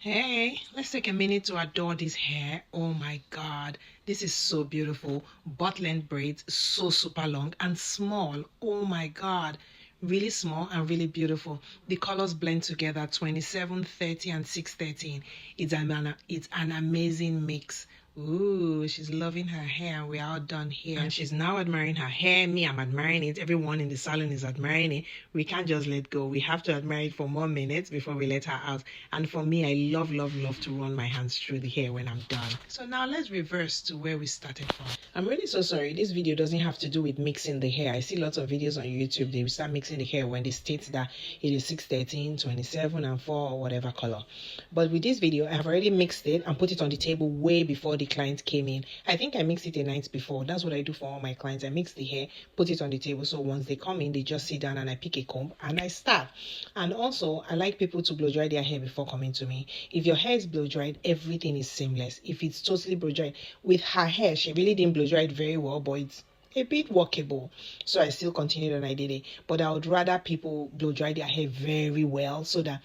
Hey, let's take a minute to adore this hair. Oh my god, this is so beautiful. Butt length braids, so super long and small. Oh my god, really small and really beautiful. The colors blend together, 27, 30 and 613. It's an amazing mix. Ooh, she's loving her hair. We're all done here. And she's now admiring her hair. Me, I'm admiring it. Everyone in the salon is admiring it. We can't just let go. We have to admire it for more minutes before we let her out. And for me, I love, love, love to run my hands through the hair when I'm done. So now let's reverse to where we started from. I'm really so sorry. This video doesn't have to do with mixing the hair. I see lots of videos on YouTube. They start mixing the hair when they state that it is 613, 27 and 4 or whatever color. But with this video, I have already mixed it and put it on the table way before the client came in. I think I mixed it a night before. That's what I do for all my clients. I mix the hair, put it on the table, so once they come in, they just sit down and I pick a comb and I start. And also, I like people to blow dry their hair before coming to me. If your hair is blow dried, everything is seamless. If it's totally blow dried, with her hair, she really didn't blow dry it very well, but it's a bit workable, so I still continued and I did it. But I would rather people blow dry their hair very well so that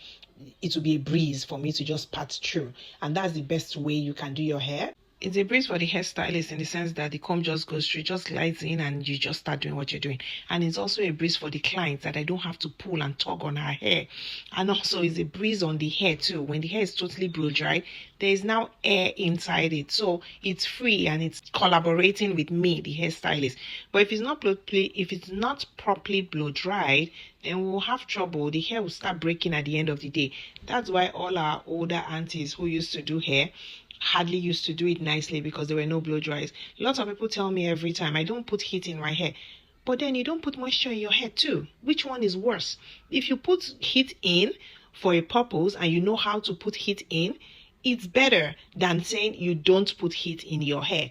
it will be a breeze for me to just pat through, and that's the best way you can do your hair. It's a breeze for the hairstylist in the sense that the comb just goes through, just glides in and you just start doing what you're doing. And it's also a breeze for the client that I don't have to pull and tug on her hair. And also it's a breeze on the hair too. When the hair is totally blow dry, there is now air inside it. So it's free and it's collaborating with me, the hairstylist. But if it's not properly blow dried, then we'll have trouble. The hair will start breaking at the end of the day. That's why all our older aunties who used to do hair hardly used to do it nicely, because there were no blow dries. Lots of people tell me every time, I don't put heat in my hair. But then you don't put moisture in your hair too. Which one is worse? If you put heat in for a purpose and you know how to put heat in, it's better than saying you don't put heat in your hair.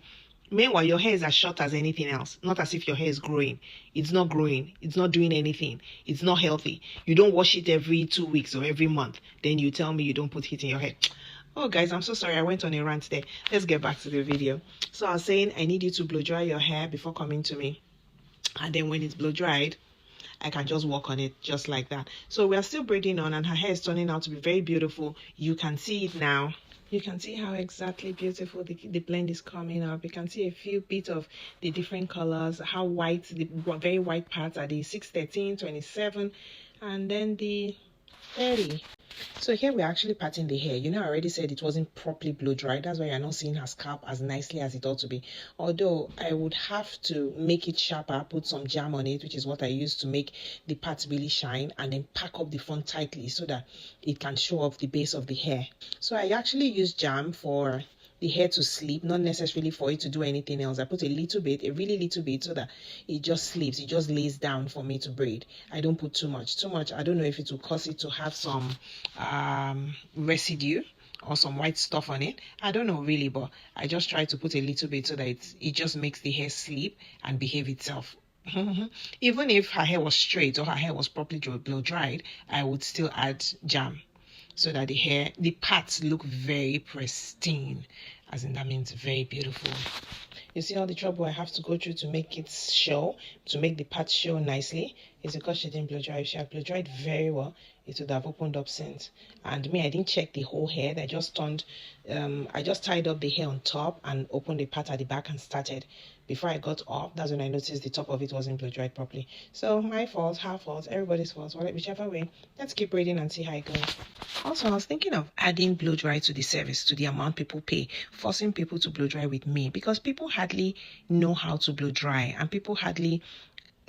Meanwhile, your hair is as short as anything else. Not as if your hair is growing. It's not growing. It's not doing anything. It's not healthy. You don't wash it every 2 weeks or every month. Then you tell me you don't put heat in your hair. Oh guys, I'm so sorry, I went on a rant there. Let's get back to the video. So I was saying I need you to blow dry your hair before coming to me. And then when it's blow dried, I can just work on it just like that. So we are still braiding on and her hair is turning out to be very beautiful. You can see it now. You can see how exactly beautiful the blend is coming up. You can see a few bits of the different colors, how white, the very white parts are the 613, 27, and then the 30. So here we're actually parting the hair. You know, I already said it wasn't properly blow dried. That's why you're not seeing her scalp as nicely as it ought to be. Although I would have to make it sharper, put some jam on it, which is what I use to make the parts really shine, and then pack up the front tightly so that it can show off the base of the hair. So I actually use jam for the hair to sleep, not necessarily for it to do anything else. I put a little bit, a really little bit, so that it just sleeps, it just lays down for me to braid. I don't put too much. I don't know if it will cause it to have some residue or some white stuff on it. I don't know really, but I just try to put a little bit so that it just makes the hair sleep and behave itself. Even if her hair was straight or her hair was properly blow dried, I would still add jam, so that the parts look very pristine, as in that means very beautiful. You see all the trouble I have to go through to make it show, to make the parts show nicely. It's because she didn't blow dry. If she had blow dried very well, it would have opened up since. And me, I didn't check the whole head. I just tied up the hair on top and opened the part at the back and started. Before I got up, that's when I noticed the top of it wasn't blow dried properly. So my fault, her fault, everybody's fault, whichever way. Let's keep braiding and see how it goes. Also, I was thinking of adding blow dry to the service, to the amount people pay, forcing people to blow dry with me, because people hardly know how to blow dry and people hardly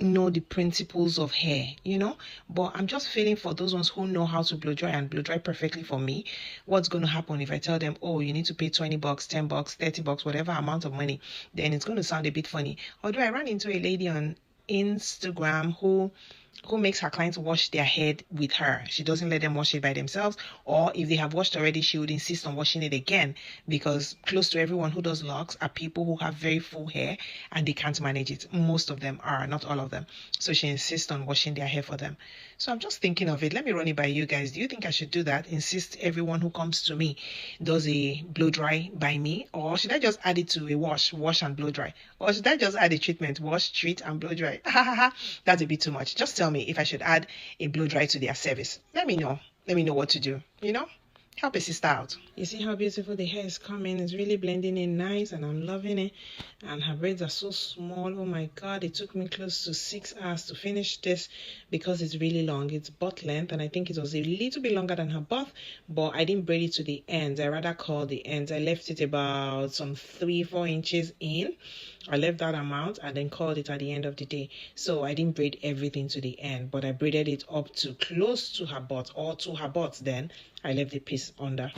know the principles of hair, you know. But I'm just feeling for those ones who know how to blow dry and blow dry perfectly for me. What's going to happen if I tell them, oh, you need to pay $20, $10, $30, whatever amount of money? Then it's going to sound a bit funny. Although I ran into a lady on Instagram who makes her clients wash their head with her. She doesn't let them wash it by themselves, or if they have washed already, she would insist on washing it again, because close to everyone who does locks are people who have very full hair and they can't manage it. Most of them are, not all of them. So she insists on washing their hair for them. So I'm just thinking of it. Let me run it by you guys. Do you think I should do that? Insist everyone who comes to me does a blow dry by me? Or should I just add it to a wash and blow dry? Or should I just add a treatment, wash, treat, and blow dry? That's a bit too much. Just tell me if I should add a blow dry to their service. Let me know. Let me know what to do, you know? Help a sister out. You see how beautiful the hair is coming? It's really blending in nice and I'm loving it. And her braids are so small. Oh my god, it took me close to 6 hours to finish this because it's really long. It's butt length and I think it was a little bit longer than her butt, but I didn't braid it to the ends. I rather curled the ends. I left it about some 3-4 inches in. I left that amount and then curled it at the end of the day. So I didn't braid everything to the end, but I braided it up to close to her butt or to her butt. Then I left the piece under.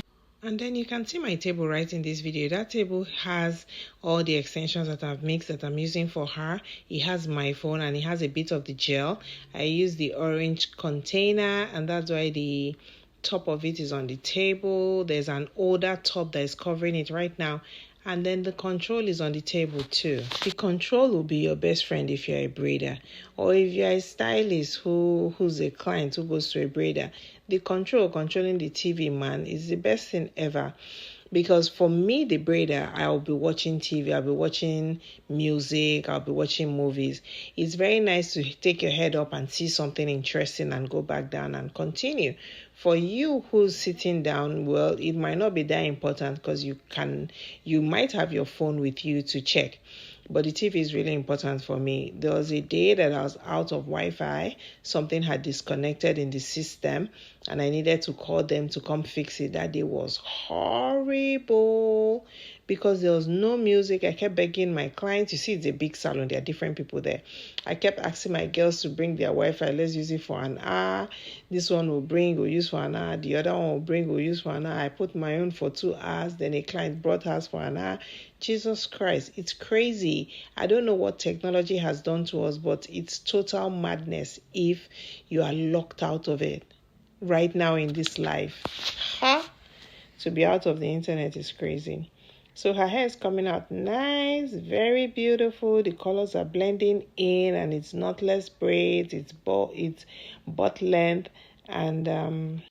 And then you can see my table right in this video. That table has all the extensions that I've mixed that I'm using for her. It has my phone and it has a bit of the gel. I use the orange container and that's why the top of it is on the table. There's an older top that is covering it right now. And then the control is on the table too. The control will be your best friend if you're a braider, or if you're a stylist who's a client who goes to a braider. The controlling the TV, man, is the best thing ever. Because for me, the braider, I'll be watching TV, I'll be watching music, I'll be watching movies. It's very nice to take your head up and see something interesting and go back down and continue. For you who's sitting down, well, it might not be that important because you might have your phone with you to check. But the TV is really important for me. There was a day that I was out of Wi-Fi. Something had disconnected in the system and I needed to call them to come fix it. That day was horrible because there was no music. I kept begging my clients. You see, it's a big salon. There are different people there. I kept asking my girls to bring their Wi-Fi. Let's use it for an hour. This one we'll use for an hour. The other one we'll use for an hour. I put my own for 2 hours. Then a client brought hers for an hour. Jesus Christ, it's crazy. I don't know what technology has done to us, but it's total madness if you are locked out of it right now in this life. To be out of the internet is crazy. So her hair is coming out nice, very beautiful. The colors are blending in and it's knotless braids. It's butt length and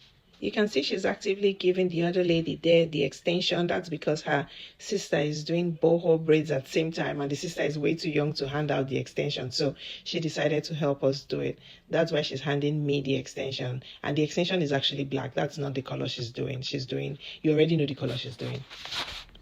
you can see she's actively giving the other lady there the extension. That's because her sister is doing boho braids at the same time and the sister is way too young to hand out the extension. So she decided to help us do it. That's why she's handing me the extension. And the extension is actually black. That's not the color she's doing. You already know the color she's doing.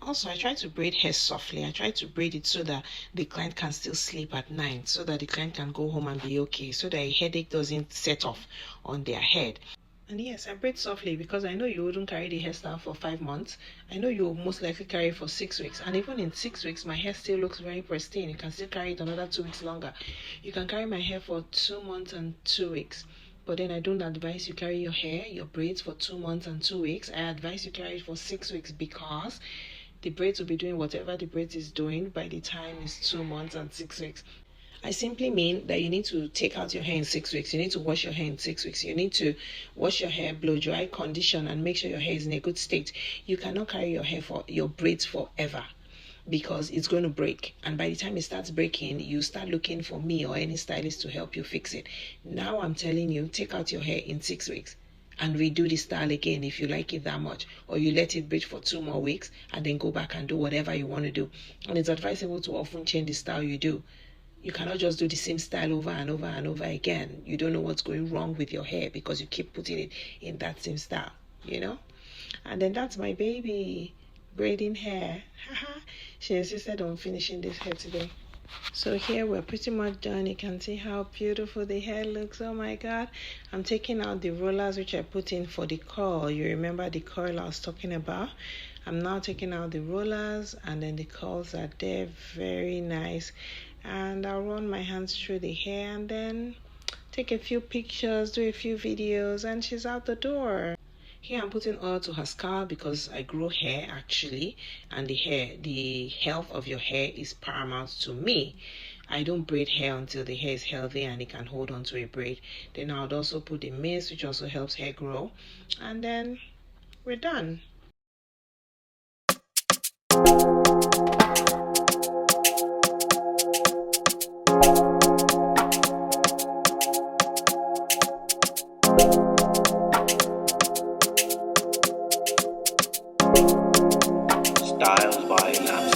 Also, I try to braid hair softly. I try to braid it so that the client can still sleep at night, so that the client can go home and be okay, so that a headache doesn't set off on their head. And yes, I braid softly because I know you wouldn't carry the hairstyle for 5 months. I know you'll most likely carry it for 6 weeks. And even in 6 weeks, my hair still looks very pristine. You can still carry it another 2 weeks longer. You can carry my hair for 2 months and 2 weeks. But then I don't advise you carry your braids for 2 months and 2 weeks. I advise you carry it for 6 weeks because the braids will be doing whatever the braids is doing by the time it's 2 months and 6 weeks. I simply mean that you need to take out your hair in 6 weeks. You need to wash your hair in 6 weeks. You need to wash your hair, blow dry, condition, and make sure your hair is in a good state. You cannot carry your braids forever because it's going to break. And by the time it starts breaking, you start looking for me or any stylist to help you fix it. Now I'm telling you, take out your hair in 6 weeks and redo the style again if you like it that much, or you let it breathe for 2 more weeks and then go back and do whatever you want to do. And it's advisable to often change the style you do. You cannot just do the same style over and over and over again. You don't know what's going wrong with your hair because you keep putting it in that same style, you know? And then that's my baby braiding hair. She insisted on finishing this hair today. So here we're pretty much done. You can see how beautiful the hair looks. Oh my god. I'm taking out the rollers which I put in for the curl. You remember the curl I was talking about? I'm now taking out the rollers and then the curls are there. Very nice. And I'll run my hands through the hair and then take a few pictures, do a few videos, and she's out the door. Here I'm putting oil to her scalp because I grow hair actually, and the health of your hair is paramount to me. I don't braid hair until the hair is healthy and it can hold on to a braid. Then I would also put the mist, which also helps hair grow, and then we're done. Styles by Lamb.